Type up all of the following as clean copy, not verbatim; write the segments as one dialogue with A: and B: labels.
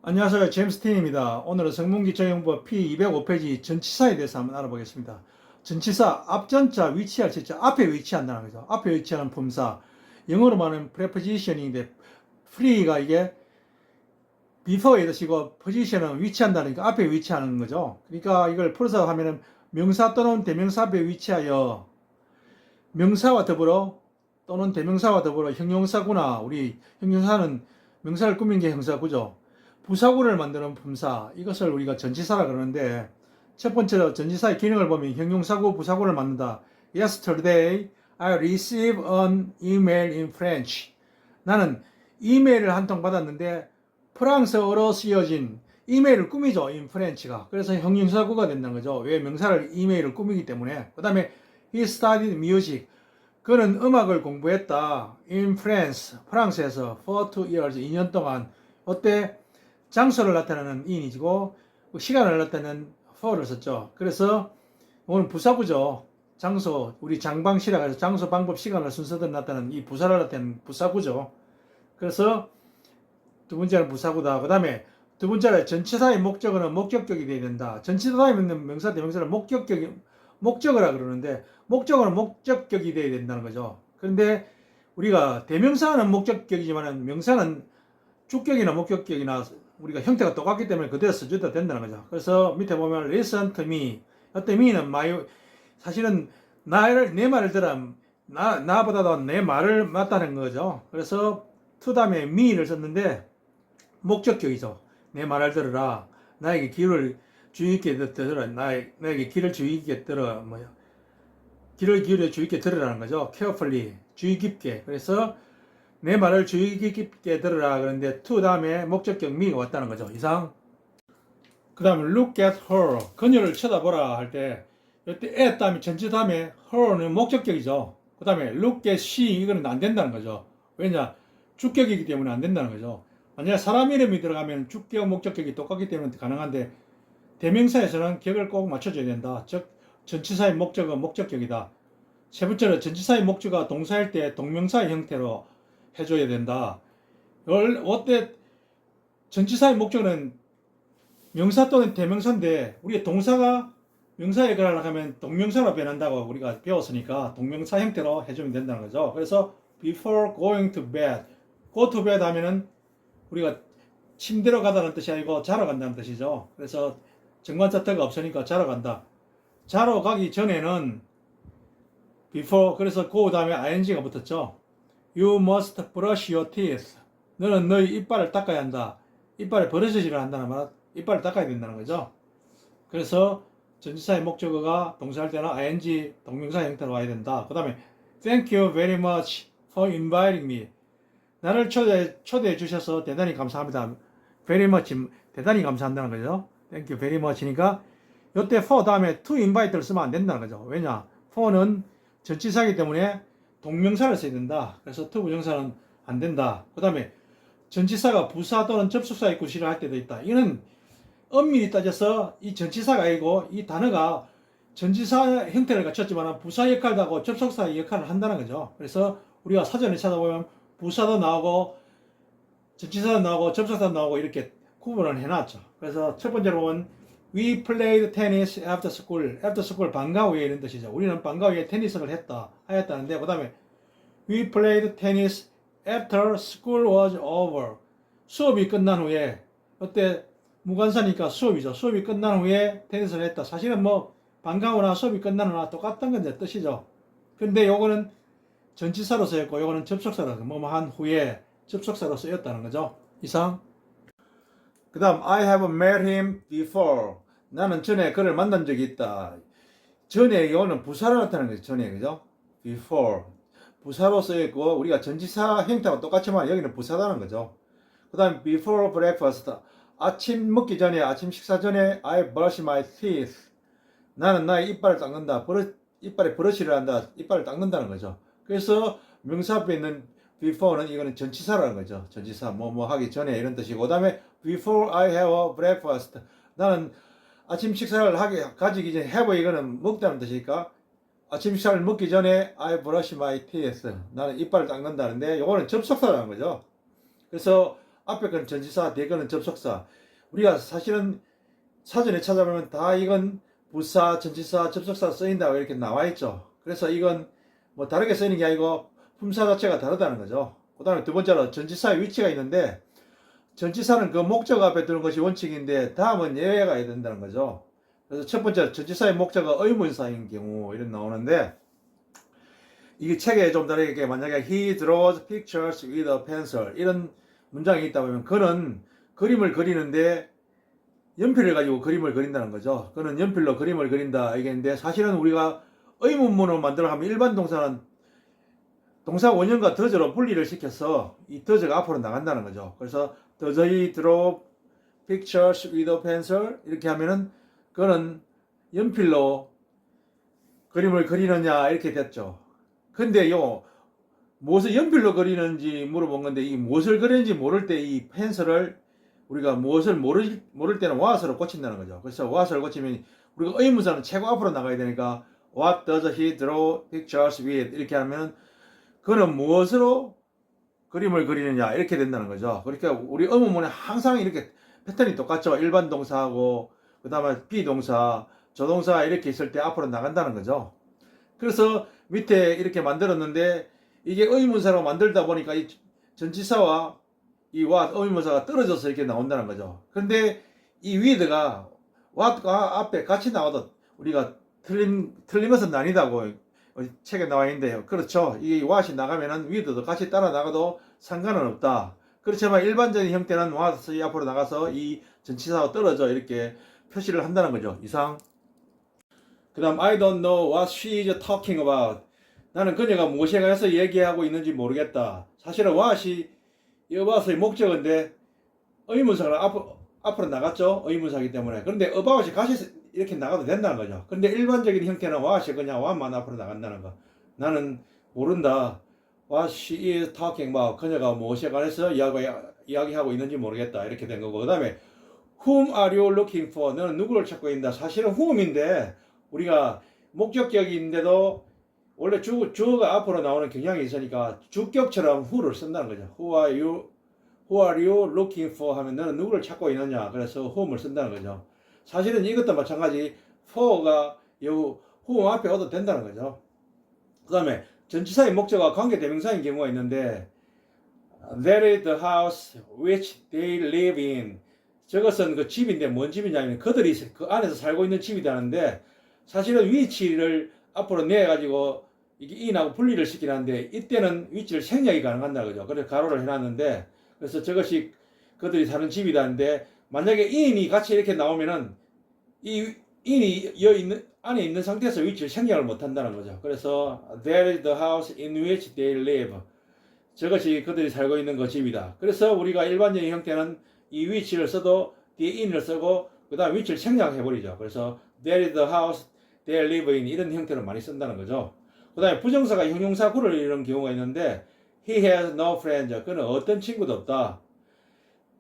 A: 안녕하세요. 제임스 틴입니다. 오늘은 성문기초용법 P205페이지 전치사에 대해서 한번 알아보겠습니다. 전치사, 앞전자, 위치할 전자, 앞에 위치한다는 거죠. 앞에 위치하는 품사. 영어로 말하는 preposition인데, free가 이게 before의 뜻이고, position은 위치한다니까 앞에 위치하는 거죠. 그러니까 이걸 풀어서 하면은 명사 또는 대명사 앞에 위치하여 명사와 더불어 또는 대명사와 더불어 형용사구나. 우리 형용사는 명사를 꾸민 게 형사구죠. 부사구를 만드는 품사, 이것을 우리가 전치사라 그러는데, 첫 번째로 전치사의 기능을 보면 형용사구, 부사구를 만든다. Yesterday, I received an email in French. 나는 이메일을 한 통 받았는데 프랑스어로 쓰여진 이메일을 꾸미죠. in French가. 그래서 형용사구가 된다는 거죠. 왜? 명사를 이메일을 꾸미기 때문에. 그 다음에 he studied music. 그는 음악을 공부했다. in France, 프랑스에서 for 2 years, 2년 동안. 어때? 장소를 나타내는 in이고 시간을 나타내는 for를 썼죠. 그래서 오늘 부사구죠. 장소, 우리 장방시라고 해서 장소, 방법, 시간을 순서대로 나타내는 이 부사를 나타내는 부사구죠. 그래서 두 번째는 부사구다. 그 다음에 두 번째는 전치사의 목적어는 목적격이 되어야 된다. 전치사에 있는 명사, 대명사를 목적어라 그러는데 목적어는 목적격이 되어야 된다는 거죠. 그런데 우리가 대명사는 목적격이지만 명사는 주격이나 목적격이나 우리가 형태가 똑같기 때문에 그대로 써줘도 된다는 거죠. 그래서 밑에 보면 listen to me. 이때 me는 사실은 내 말을 들어 나보다도 내 말을 맞다는 거죠. 그래서 to 다음에 me를 썼는데 목적격이죠. 내 말을 들으라. 나에게 귀를 주의 있게 들으라. 나에게 귀를 주의 있게 들어. 귀를 기울여 주의 있게 들으라는 거죠. carefully. 주의 깊게. 그래서 내 말을 주의 깊게 들으라 그러는데 to 다음에 목적격 me가 왔다는 거죠. 이상. 그 다음에 look at her. 그녀를 쳐다보라 할 때 이때 at 다음에 전체 다음에 her는 목적격이죠. 그 다음에 look at she 이거는 안 된다는 거죠. 왜냐? 주격이기 때문에 안 된다는 거죠. 만약 사람 이름이 들어가면 주격, 목적격이 똑같기 때문에 가능한데 대명사에서는 격을 꼭 맞춰줘야 된다. 즉 전치사의 목적은 목적격이다. 세 번째로 전치사의 목적어가 동사일 때 동명사의 형태로 해줘야 된다. 어때? 전치사의 목적은 명사 또는 대명사인데 우리 동사가 명사에 걸으려고 하면 동명사로 변한다고 우리가 배웠으니까 동명사 형태로 해주면 된다는 거죠. 그래서 before going to bed, go to bed 하면은 우리가 침대로 가다는 뜻이 아니고 자러 간다는 뜻이죠. 그래서 정관사태가 없으니까 자러 간다. 자러 가기 전에는 before, 그래서 go 다음에 ing가 붙었죠. You must brush your teeth. 너는 너희 이빨을 닦아야 한다. 이빨에 버르짖으려 한다는 말, 이빨을 닦아야 된다는 거죠. 그래서 전치사의 목적어가 동사할 때는 ing 동명사 형태로 와야 된다. 그 다음에 Thank you very much for inviting me. 나를 초대해 주셔서 대단히 감사합니다. Very much, 대단히 감사한다는 거죠. Thank you very much니까 이때 for 다음에 to invite를 쓰면 안 된다는 거죠. 왜냐? for는 전치사이기 때문에 동명사를 써야 된다. 그래서 to 부정사는 안 된다. 그 다음에 전치사가 부사 또는 접속사의 구실을 할 때도 있다. 이거는 엄밀히 따져서 이 전치사가 아니고 이 단어가 전치사 형태를 갖췄지만 부사 역할도 하고 접속사의 역할을 한다는 거죠. 그래서 우리가 사전에 찾아보면 부사도 나오고 전치사도 나오고 접속사도 나오고 이렇게 구분을 해놨죠. 그래서 첫 번째로 보면 We played tennis after school. after school 방과 후에 이런 뜻이죠. 우리는 방과 후에 테니스를 하였다는데 그 다음에 We played tennis after school was over. 수업이 끝난 후에 그때 무관사니까 수업이죠. 수업이 끝난 후에 테니스를 했다. 사실은 뭐 방과 후나 수업이 끝난 후나 똑같은 건데 뜻이죠. 근데 요거는 전치사로 쓰였고 요거는 접속사로 뭐한 후에 접속사로 쓰였다는 거죠. 이상. 그 다음 I have met him before. 나는 전에 그를 만난 적이 있다. 전에 이거는 부사로 나타나는 거죠. 전에 그죠? before 부사로 쓰였고 우리가 전치사 형태와 똑같지만 여기는 부사다는 거죠. 그 다음 before breakfast. 아침 먹기 전에 아침 식사 전에 I brush my teeth. 나는 나의 이빨을 닦는다. 이빨에 브러쉬를 한다. 이빨을 닦는다는 거죠. 그래서 명사 앞에 있는 before는 이거는 전치사라는 거죠. 전치사 뭐 하기 전에 이런 뜻이고, 그 다음에 before I have a breakfast. 나는 아침 식사를 가지기 전에 have 이거는 먹다는 뜻이니까 아침 식사를 먹기 전에 I brush my teeth. 나는 이빨을 닦는다는데 이거는 접속사라는 거죠. 그래서 앞에 거는 전치사, 뒤에 거는 접속사. 우리가 사실은 사전에 찾아보면 다 이건 부사, 전치사, 접속사 쓰인다고 이렇게 나와 있죠. 그래서 이건 뭐 다르게 쓰이는 게 아니고 품사 자체가 다르다는 거죠. 그 다음에 두 번째로 전치사의 위치가 있는데, 전치사는 그 목적 앞에 두는 것이 원칙인데 다음은 예외가 있어야 된다는 거죠. 그래서 첫 번째, 전치사의 목적은 의문사인 경우 이런 나오는데, 이게 책에 좀 다르게 만약에 he draws pictures with a pencil 이런 문장이 있다 보면 그는 그림을 그리는데 연필을 가지고 그림을 그린다는 거죠. 그는 연필로 그림을 그린다 이겠는데, 사실은 우리가 의문문을 만들어 하면 일반 동사는 동사 원형과 더저로 분리를 시켜서 이 더저가 앞으로 나간다는 거죠. 그래서 does he draw pictures with a pencil 이렇게 하면은 그는 연필로 그림을 그리느냐 이렇게 됐죠. 근데요, 무엇을 연필로 그리는지 물어본 건데, 이 무엇을 그리는지 모를 때 이 펜슬을 우리가 무엇을 모를 때는 what으로 고친다는 거죠. 그래서 what을 고치면 우리가 의문사는 최고 앞으로 나가야 되니까 what does he draw pictures with 이렇게 하면 그는 무엇으로 그림을 그리느냐 이렇게 된다는 거죠. 그러니까 우리 의문문에 항상 이렇게 패턴이 똑같죠. 일반 동사하고 그 다음에 비동사, 조동사 이렇게 있을 때 앞으로 나간다는 거죠. 그래서 밑에 이렇게 만들었는데, 이게 의문사로 만들다 보니까 이 전치사와 이 what 의문사가 떨어져서 이렇게 나온다는 거죠. 그런데 이 with가 what가 앞에 같이 나와도 우리가 틀린 것은 아니다고 책에 나와 있는데요. 그렇죠. 이 what이 나가면은 with도 같이 따라 나가도 상관은 없다. 그렇지만 일반적인 형태는 what이 앞으로 나가서 이 전치사와 떨어져 이렇게 표시를 한다는 거죠. 이상. 그 다음 I don't know what she is talking about. 나는 그녀가 무엇에 관해서 얘기하고 있는지 모르겠다. 사실은 what이 이 about의 목적인데 의문사가 앞으로 나갔죠. 의문사이기 때문에. 그런데 about이 같이 이렇게 나가도 된다는 거죠. 근데 일반적인 형태는 what이 그냥 what만 앞으로 나간다는 거. 나는 모른다. What she is talking about. 그녀가 무엇에 관해서 이야기하고 있는지 모르겠다. 이렇게 된 거고. 그 다음에 Whom are you looking for? 너는 누구를 찾고 있는다. 사실은 whom인데 우리가 목적격인데도 원래 주어가 앞으로 나오는 경향이 있으니까 주격처럼 who를 쓴다는 거죠. Who are you looking for? 하면 너는 누구를 찾고 있느냐. 그래서 whom을 쓴다는 거죠. 사실은 이것도 마찬가지 for가 whom 앞에 얻어도 된다는 거죠. 그 다음에 전치사의 목적과 관계대명사인 경우가 있는데, That is the house which they live in. 저것은 그 집인데 뭔 집이냐면 그들이 그 안에서 살고 있는 집이라는데, 사실은 위치를 앞으로 내가지고 이게 in하고 분리를 시키는데 이때는 위치를 생략이 가능한다 그죠. 그래서 가로를 해놨는데, 그래서 저것이 그들이 사는 집이라는데 만약에 in이 같이 이렇게 나오면은 이 in이 안에 있는 상태에서 위치를 생략을 못한다는 거죠. 그래서 that is the house in which they live. 저것이 그들이 살고 있는 그 집이다. 그래서 우리가 일반적인 형태는 이 위치를 써도 뒤에 in을 쓰고 그 다음 위치를 생략해버리죠. 그래서 that is the house they live in 이런 형태로 많이 쓴다는 거죠. 그 다음에 부정사가 형용사 구를 이루는 경우가 있는데, he has no friends. 그는 어떤 친구도 없다.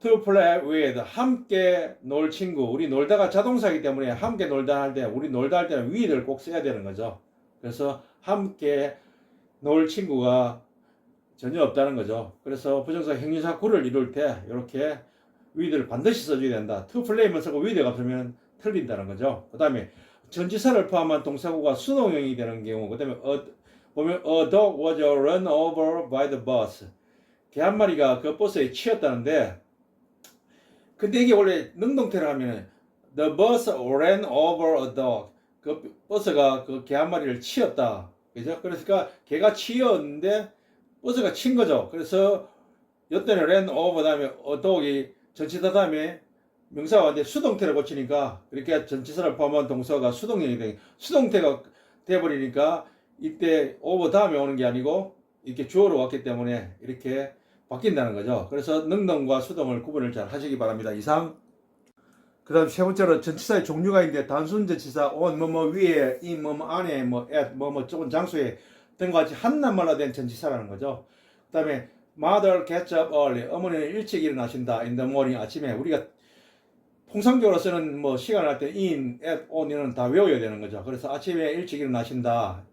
A: to play with. 함께 놀 친구. 우리 놀다가 자동사이기 때문에 함께 놀다 할 때, 우리 놀다 할 때는 with를 꼭 써야 되는 거죠. 그래서 함께 놀 친구가 전혀 없다는 거죠. 그래서 부정사 형용사 구를 이룰 때 이렇게 with를 반드시 써줘야 된다. to play만 쓰고 with가 없으면 틀린다는 거죠. 그 다음에 전치사를 포함한 동사구가 수동형이 되는 경우, 그 다음에 보면 a dog was run over by the bus. 개 한 마리가 그 버스에 치였다는데, 근데 이게 원래 능동태를 하면 the bus ran over a dog. 그 버스가 그 개 한 마리를 치였다. 그죠? 그러니까 개가 치였는데 버스가 친 거죠. 그래서 여태는 ran over 다음에 a dog이 전치사 다음에 명사가 왔는데 수동태를 고치니까 이렇게 전치사를 포함한 동사가 수동형이 돼. 수동태가 돼버리니까 이때 over 다음에 오는 게 아니고 이렇게 주어로 왔기 때문에 이렇게 바뀐다는 거죠. 그래서 능동과 수동을 구분을 잘 하시기 바랍니다. 이상. 그 다음 세 번째로 전치사의 종류가 있는데, 단순 전치사 on 뭐뭐 위에, in 뭐뭐 안에, 뭐 at 뭐뭐 좁은 장소에 등과 같이 한낱말로 된 전치사라는 거죠. 그 다음에 mother gets up early. 어머니는 일찍 일어나신다. in the morning. 아침에. 우리가 통상적으로 쓰는 뭐 시간을 할 때 in, at, on이는 다 외워야 되는 거죠. 그래서 아침에 일찍 일어나신다.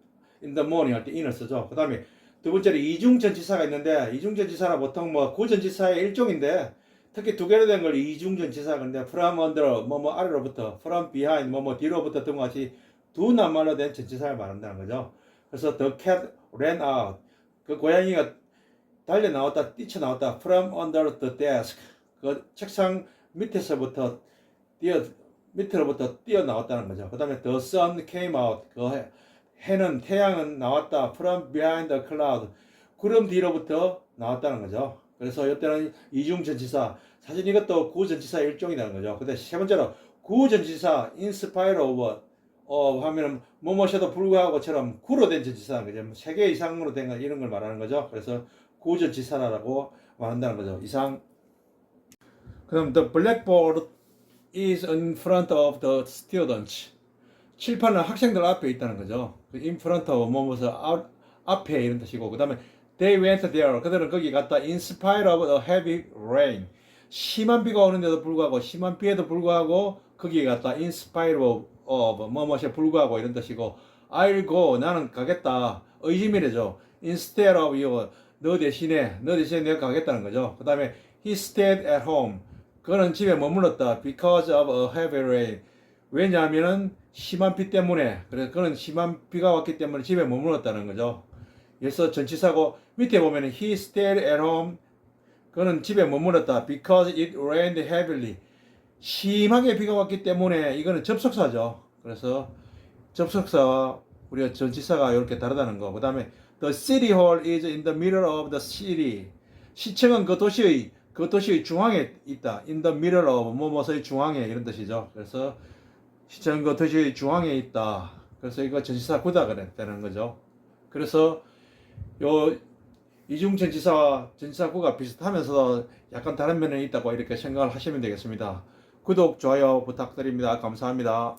A: in the morning 할 때 in을 쓰죠. 그 다음에 두 번째로 이중전치사가 있는데, 이중전치사는 보통 뭐 구전치사의 일종인데 특히 두 개로 된 걸 이중전치사. 근데 from under 뭐뭐 아래로부터, from behind 뭐뭐 뒤로부터 등과 같이 두 낱말로 된 전치사를 말한다는 거죠. 그래서 the cat ran out. 그 고양이가 달려 나왔다, 뛰쳐 나왔다. from under the desk. 그 책상 밑에서부터 밑으로부터 뛰어 나왔다는 거죠. 그 다음에 the sun came out. 그 해는, 태양은 나왔다. from behind the cloud. 구름 뒤로부터 나왔다는 거죠. 그래서 이때는 이중전치사. 사실 이것도 구전치사 일종이라는 거죠. 근데 세 번째로 구전치사 in spite of 하면은 뭐뭐셔도 불구하고처럼 구로 된 전치사는 거죠. 세 개 이상으로 된 건 이런 걸 말하는 거죠. 그래서 구전치사라고 말한다는 거죠. 이상. 그럼 the blackboard is in front of the students. 칠판은 학생들 앞에 있다는 거죠. in front of 뭐뭐서 앞에 이런 뜻이고, 그 다음에 they went there. 그들은 거기 갔다. in spite of a heavy rain. 심한 비가 오는데도 불구하고, 심한 비에도 불구하고 거기에 갔다. in spite of 뭐뭐에 불구하고 이런 뜻이고, I'll go. 나는 가겠다. 의지미래죠. instead of you. 너 대신에 내가 가겠다는 거죠. 그 다음에 he stayed at home. 그는 집에 머물렀다. because of a heavy rain. 왜냐하면은 심한 비 때문에. 그래서 그는 심한 비가 왔기 때문에 집에 머물렀다는 거죠. 그래서 전치사고, 밑에 보면은 he stayed at home. 그는 집에 머물렀다. because it rained heavily. 심하게 비가 왔기 때문에. 이거는 접속사죠. 그래서 접속사와 우리가 전치사가 이렇게 다르다는 거. 그 다음에 the city hall is in the middle of the city. 시청은 그 도시의 중앙에 있다. in the middle of 뭐뭐의 중앙에 이런 뜻이죠. 그래서 시청은 그 도시의 중앙에 있다. 그래서 이거 전치사 구다 그랬다는 거죠. 그래서 요 이중전치사와 전치사구가 비슷하면서도 약간 다른 면이 있다고 이렇게 생각을 하시면 되겠습니다. 구독, 좋아요 부탁드립니다. 감사합니다.